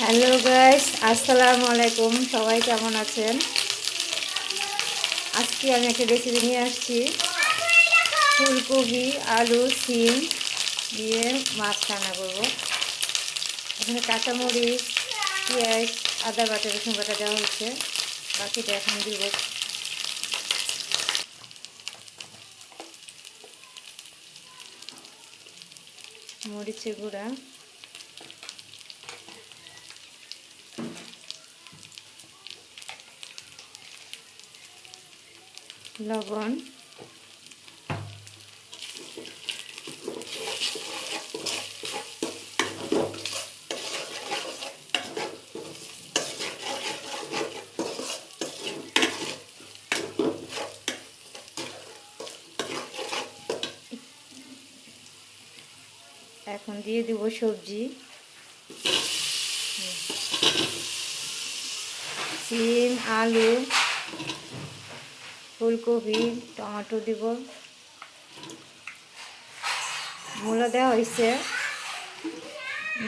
Hello guys, আসসালামু আলাইকুম। সবাই কেমন আছেন? আজকে আমি একটা রেসিপি নিয়ে আসছি। ফুলকপি, আলু, সিম দিয়ে মাছ রান্না করব। এখানে কাঁচামরিচ, পেঁয়াজ, আদা বাটা, রসুন বাটা দেওয়া হচ্ছে। বাকিটা এখন দিব। মরিচের গুঁড়া, লবণ, এখন দিয়ে দিব সবজি। সিম, আলু, ফুলকপি, টমেটো দিব। মূলা দেওয়া হয়েছে,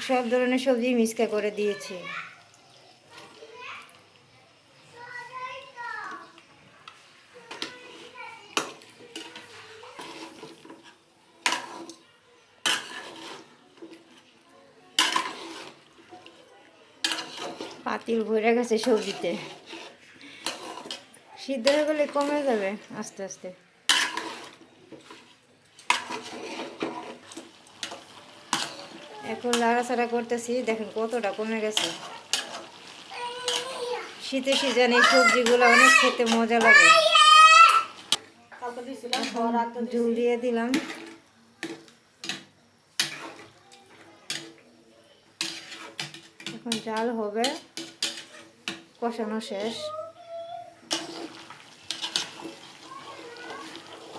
সব ধরনের সবজি মিক্সকা করে দিয়েছি। পাতিল ভরে গেছে সবজিতে, সিদ্ধ হয়ে গেলে কমে যাবে আস্তে আস্তে। এখন লাড়াচাড়া করতেছি, দেখেন কতটা কমে গেছে। শীতে সিজনে এই সবজিগুলো অনেক খেতে মজা লাগে। ঝুল দিয়ে দিলাম। এখন জাল হবে, কষানো শেষ।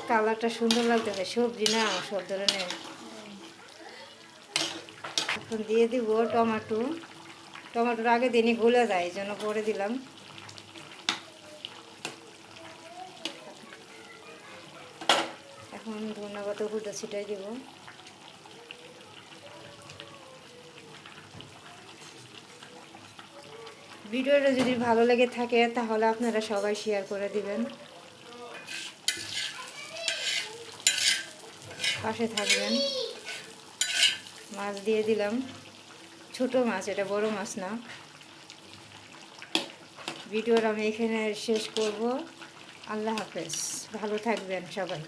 কালারটা সুন্দর লাগতেছে, সবজি না সব ধরনের। এখন দিয়ে দিব টমেটো। টমেটোর আগে দিনই গলে যায়, এই জন্য পরে দিলাম। এখন ধন্যবাদ কুচি ছিটাই দিব। ভিডিওটা যদি ভালো লেগে থাকে তাহলে আপনারা সবাই শেয়ার করে দিবেন, পাশে থাকবেন। মাছ দিয়ে দিলাম, ছোট মাছ, এটা বড় মাছ না। ভিডিওটা আমি এখানে শেষ করব। আল্লাহ হাফেজ, ভালো থাকবেন সবাই।